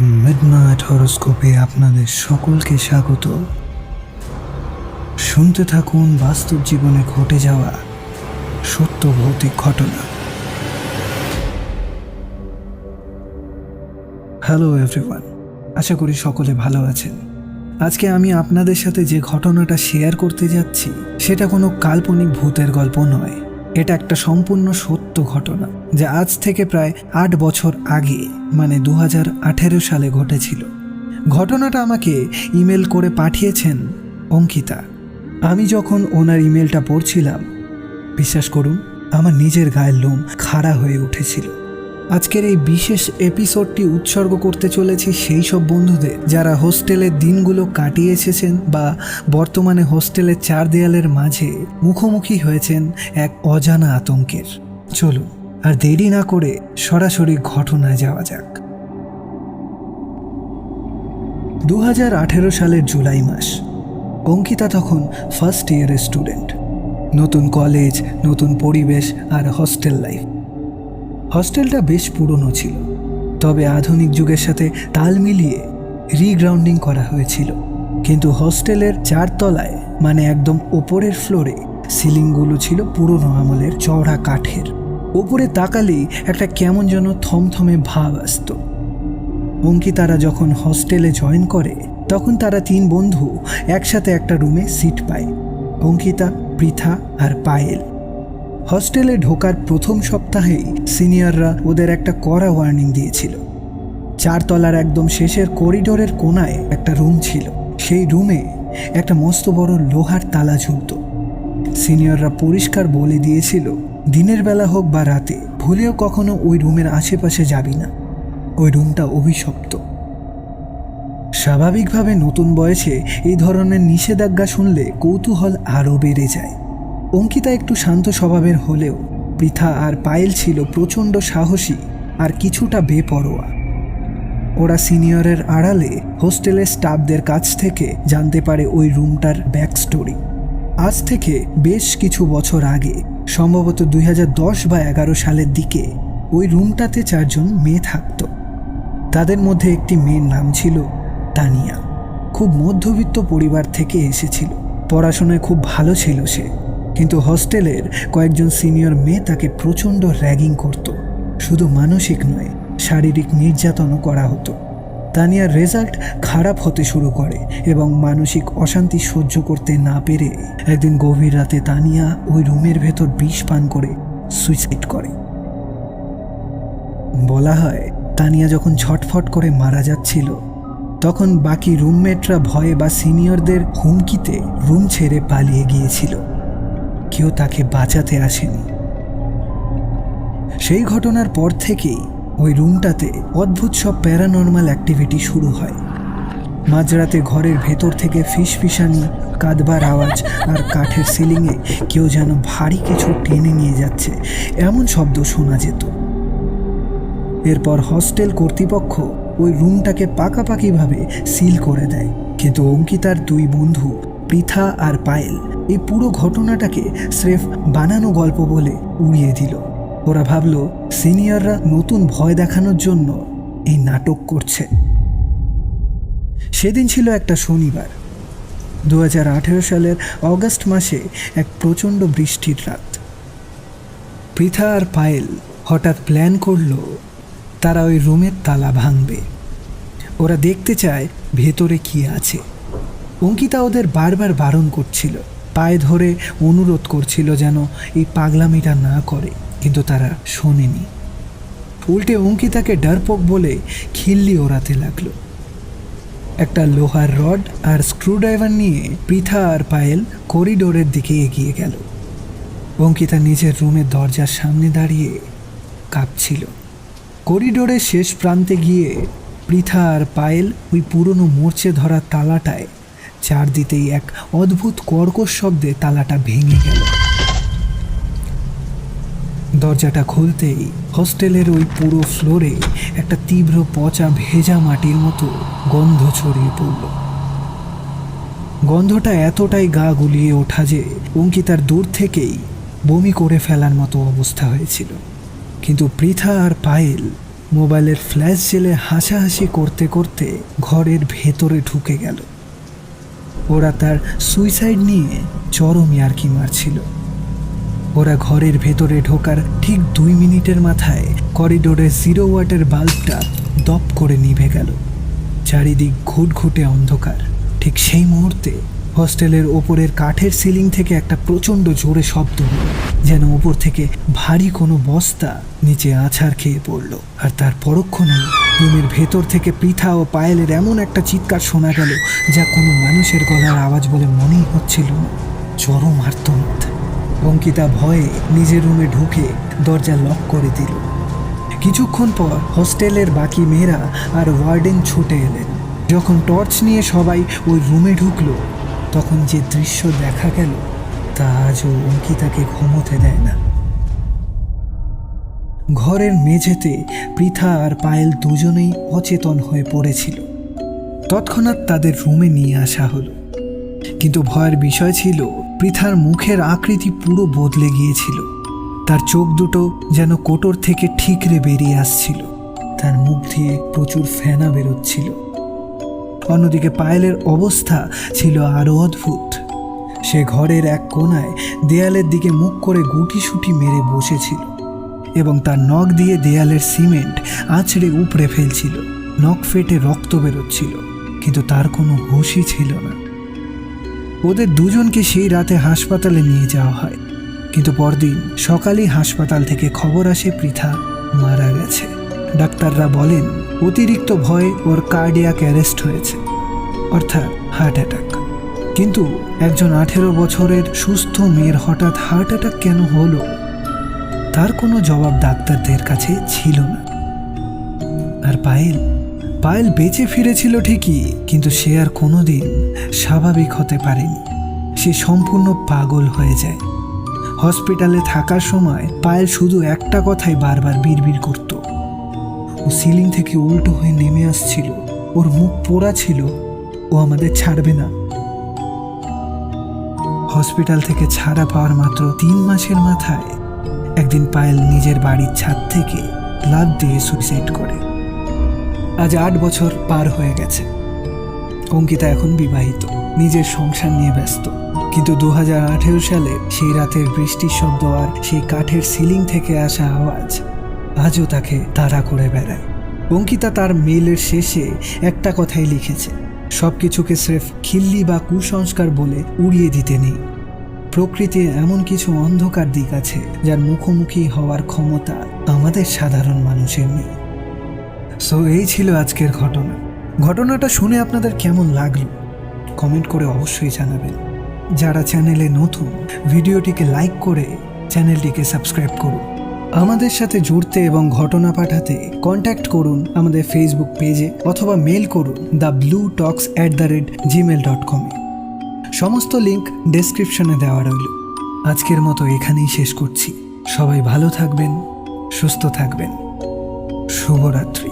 Midnight হরোস্কোপে আপনাদের সকলকে স্বাগত। শুনতে থাকুন বাস্তব জীবনে ঘটে যাওয়া সত্য ভৌতিক ঘটনা। হ্যালো এভরিওয়ান, আশা করি সকলে ভালো আছেন। আজকে আমি আপনাদের সাথে যে ঘটনাটা শেয়ার করতে যাচ্ছি সেটা কোনো কাল্পনিক ভূতের গল্প নয়। এটা একটা সম্পূর্ণ সত্য ঘটনা যা আজ থেকে প্রায় 8 বছর আগে মানে 2018 সালে ঘটেছিল। ঘটনাটা আমাকে ইমেল করে পাঠিয়েছেন অঙ্কিতা। আমি যখন ওনার ইমেলটা পড়ছিলাম, বিশ্বাস করুন আমার নিজের গায়ের লোম খাড়া হয়ে উঠেছিল। আজকের এই বিশেষ এপিসোডটি উৎসর্গ করতে চলেছি সেই সব বন্ধুদের যারা হোস্টেলের দিনগুলো কাটিয়ে এসেছেন বা বর্তমানে হোস্টেলের চার দেয়ালের মাঝে মুখোমুখি হয়েছেন এক অজানা আতঙ্কের। চলুন আর দেরি না করে সরাসরি ঘটনায় যাওয়া যাক। 2018 সালের জুলাই মাস। অঙ্কিতা তখন ফার্স্ট ইয়ারের স্টুডেন্ট। নতুন কলেজ, নতুন পরিবেশ আর হস্টেল লাইফ। হস্টেলটা বেশ পুরনো ছিল, তবে আধুনিক যুগের সাথে তাল মিলিয়ে রিগ্রাউন্ডিং করা হয়েছিল। কিন্তু হস্টেলের 4 তলায় মানে একদম ওপরের ফ্লোরে সিলিংগুলো ছিল পুরনো আমলের চওড়া কাঠের। ওপরে তাকালেই একটা কেমন যেন থমথমে ভাব আসত। অঙ্কিতারা যখন হস্টেলে জয়েন করে তখন তারা 3 বন্ধু একসাথে একটা রুমে সিট পায়, অঙ্কিতা, পৃথা আর পায়েল। হস্টেলে ঢোকার প্রথম সপ্তাহেই সিনিয়ররা ওদের একটা কড়া ওয়ার্নিং দিয়েছিল। 4 তলার একদম শেষের করিডোরের কোনায় একটা রুম ছিল। সেই রুমে একটা মস্ত বড় লোহার তালা ঝুলত। সিনিয়ররা পরিষ্কার বলে দিয়েছিল, দিনের বেলা হোক বা রাতে ভুলেও কখনো ওই রুমের আশেপাশে যাবি না, ওই রুমটা অভিশপ্ত। স্বাভাবিকভাবে নতুন বয়সে এই ধরনের নিষেধাজ্ঞা শুনলে কৌতূহল আরও বেড়ে যায়। অঙ্কিতা একটু শান্ত স্বভাবের হলেও পৃথা আর পায়েল ছিল প্রচণ্ড সাহসী আর কিছুটা বেপরোয়া। ওরা সিনিয়রের আড়ালে হোস্টেলের স্টাফদের কাছ থেকে জানতে পারে ওই রুমটার ব্যাক স্টোরি। আজ থেকে বেশ কিছু বছর আগে, সম্ভবত 2010 বা 11 সালের দিকে, ওই রুমটাতে 4 জন মেয়ে থাকত। তাদের মধ্যে একটি মেয়ের নাম ছিল তানিয়া। খুব মধ্যবিত্ত পরিবার থেকে এসেছিল, পড়াশোনায় খুব ভালো ছিল সে। কিন্তু হস্টেলের কয়েকজন সিনিয়র মেয়ে তাকে প্রচণ্ড র্যাগিং করত। শুধু মানসিক নয়, শারীরিক নির্যাতনও করা হতো। তানিয়ার রেজাল্ট খারাপ হতে শুরু করে এবং মানসিক অশান্তি সহ্য করতে না পেরে একদিন গভীর রাতে তানিয়া ওই রুমের ভেতর বিষ পান করে সুইসাইড করে। বলা হয় তানিয়া যখন ছটফট করে মারা যাচ্ছিল তখন বাকি রুমমেটরা ভয়ে বা সিনিয়রদের হুমকিতে রুম ছেড়ে পালিয়ে গিয়েছিল। কেউ তাকে বাঁচাতে আসেনি। সেই ঘটনার পর থেকেই ওই রুমটাতে অদ্ভুত সব প্যারানর্মাল অ্যাক্টিভিটি শুরু হয়। মাঝরাতে ঘরের ভেতর থেকে ফিসফিসানি, কাঁদবার আওয়াজ আর কাঠের সিলিংয়ে কেউ যেন ভারী কিছু টেনে নিয়ে যাচ্ছে এমন শব্দ শোনা যেত। এরপর হস্টেল কর্তৃপক্ষ ওই রুমটাকে পাকাপাকিভাবে সিল করে দেয়। কিন্তু অঙ্কিতার 2 বন্ধু পৃথা আর পায়েল এই পুরো ঘটনাটাকে স্রেফ বানানো গল্প বলে উড়িয়ে দিল। ওরা ভাবল সিনিয়ররা নতুন ভয় দেখানোর জন্য এই নাটক করছে। সেদিন ছিল একটা শনিবার, 2018 সালের অগাস্ট মাসে এক প্রচণ্ড বৃষ্টির রাত। পৃথা আর পায়েল হঠাৎ প্ল্যান করলো তারা ওই রুমের তালা ভাঙবে। ওরা দেখতে চায় ভেতরে কি আছে। অঙ্কিতা ওদের বারবার বারণ করছিল, পায়ে ধরে অনুরোধ করছিল যেন এই পাগলামিটা না করে, কিন্তু তারা শোনেনি। উল্টে অঙ্কিতাকে ডরপোক বলে খিল্লি ওড়াতে লাগলো। একটা লোহার রড আর স্ক্রুড্রাইভার নিয়ে পৃথা আর পায়েল করিডোরের দিকে এগিয়ে গেল। অঙ্কিতা নিজের রুমের দরজার সামনে দাঁড়িয়ে কাঁপছিল। করিডোরের শেষ প্রান্তে গিয়ে পৃথা আর পায়েল ওই পুরনো মরচে ধরা তালাটায় চার দিতেই এক অদ্ভুত কর্কশ শব্দে তালাটা ভেঙে গেল। দরজাটা খুলতেই হস্টেলের ওই পুরো ফ্লোরে একটা তীব্র পচা ভেজা মাটির মতো গন্ধ ছড়িয়ে পড়ল। গন্ধটা এতটাই গা গুলিয়ে ওঠা যে অঙ্কিতার দূর থেকেই বমি করে ফেলার মতো অবস্থা হয়েছিল। কিন্তু পৃথা আর পায়েল মোবাইলের ফ্ল্যাশ জেলে হাসাহাসি করতে করতে ঘরের ভেতরে ঢুকে গেল। ওরা তার সুইসাইড নিয়ে চরম ইয়ার্কি মারছিল। ওরা ঘরের ভেতরে ঢোকার ঠিক 2 মিনিটের মাথায় করিডোরে 0 ওয়াটের বাল্বটা দপ করে নিভে গেল। চারিদিক ঘুটঘুটে অন্ধকার। ঠিক সেই মুহূর্তে হস্টেলের ওপরের কাঠের সিলিং থেকে একটা প্রচণ্ড জোরে শব্দ হলো, যেন ওপর থেকে ভারী কোনো বস্তা নিচে আছাড় খেয়ে পড়ল। আর তার পরক্ষণেই রুমের ভেতর থেকে পৃথা ও পায়েলের এমন একটা চিৎকার শোনা গেল, যা কোনো মানুষের গলার আওয়াজ বলে মনেই হচ্ছিল না। চরম আর্তনাদ। অঙ্কিতা ভয়ে নিজের রুমে ঢুকে দরজা লক করে দিল। কিছুক্ষণ পর হস্টেলের বাকি মেয়েরা আর ওয়ার্ডেন ছুটে এলেন। যখন টর্চ নিয়ে সবাই ওই রুমে ঢুকলো, তখন যে দৃশ্য দেখা গেল তা আজও অঙ্কিতাকে ঘুমোতে দেয় না। ঘরের মেঝেতে পৃথা আর পায়েল দুজনেই অচেতন হয়ে পড়েছিল। তৎক্ষণাৎ তাদের রুমে নিয়ে আসা হলো। কিন্তু ভয়ের বিষয় ছিল, পৃথার মুখের আকৃতি পুরো বদলে গিয়েছিল। তার চোখ দুটো যেন কোটর থেকে ঠিকরে বেরিয়ে আসছিল। তার মুখ দিয়ে প্রচুর ফেনা বেরোচ্ছিল। অন্যদিকে পায়েলের অবস্থা ছিল আরও অদ্ভুত। সে ঘরের এক কোণায় দেয়ালের দিকে মুখ করে গুটিসুটি মেরে বসেছিল এবং তার নখ দিয়ে দেয়ালের সিমেন্ট আছড়ে উপড়ে ফেলছিল। নখ ফেটে রক্ত বেরোচ্ছিল, কিন্তু তার কোনো হুঁশই ছিল না। ওদের দুজনকে সেই রাতে হাসপাতালে নিয়ে যাওয়া হয়, কিন্তু পরদিন সকালেই হাসপাতাল থেকে খবর আসে পৃথা মারা গেছে। ডাক্তাররা বলেন অতিরিক্ত ভয়ে ওর কার্ডিয়াক অ্যারেস্ট হয়েছে, অর্থাৎ হার্ট অ্যাটাক। কিন্তু একজন 18 বছরের সুস্থ মেয়ের হঠাৎ হার্ট অ্যাটাক কেন হলো, তার কোনো জবাব ডাক্তারদের কাছে ছিল না। আর পায়েল বেঁচে ফিরেছিল ঠিকই, কিন্তু সে আর কোনোদিন স্বাভাবিক হতে পারেনি। সে সম্পূর্ণ পাগল হয়ে যায়। হসপিটালে থাকার সময় পায়েল শুধু একটা কথাই বারবার বিড়বিড় করত। ও সিলিং থেকে উল্টো হয়ে নেমে আসছিল, ওর মুখ পোড়া ছিল, ও আমাদের ছাড়বে না। হসপিটাল থেকে ছাড়া পাওয়ার মাত্র 3 মাসের মাথায় একদিন পায়েল নিজের বাড়ির ছাদ থেকে লাফ দিয়ে সুইসাইড করে। আজ 8 বছর পার হয়ে গেছে। অঙ্কিতা এখন বিবাহিত, নিজের সংসার নিয়ে ব্যস্ত। কিন্তু 2018 সালে সেই রাতের বৃষ্টির শব্দ আর সেই কাঠের সিলিং থেকে আসা আওয়াজ আজও তাকে তাড়া করে বেড়ায়। অঙ্কিতা তার মেইলের শেষে একটা কথাই লিখেছে, সব কিছুকে স্রেফ খিল্লি বা কুসংস্কার বলে উড়িয়ে দিতে নেই। প্রকৃতির এমন কিছু অন্ধকার দিক আছে যার মুখোমুখি হওয়ার ক্ষমতা আমাদের সাধারণ মানুষের নেই। সো এই ছিল আজকের ঘটনাটা শুনে আপনাদের কেমন লাগলো কমেন্ট করে অবশ্যই জানাবেন। যারা চ্যানেলে নতুন, ভিডিওটিকে লাইক করে চ্যানেলটিকে সাবস্ক্রাইব করুন। আমাদের সাথে জুড়তে এবং ঘটনা পাঠাতে কন্ট্যাক্ট করুন আমাদের ফেসবুক পেজে অথবা মেল করুন thebluetalks@gmail.com। সমস্ত লিঙ্ক ডেসক্রিপশনে দেওয়া রইল। আজকের মতো এখানেই শেষ করছি। সবাই ভালো থাকবেন, সুস্থ থাকবেন। শুভরাত্রি।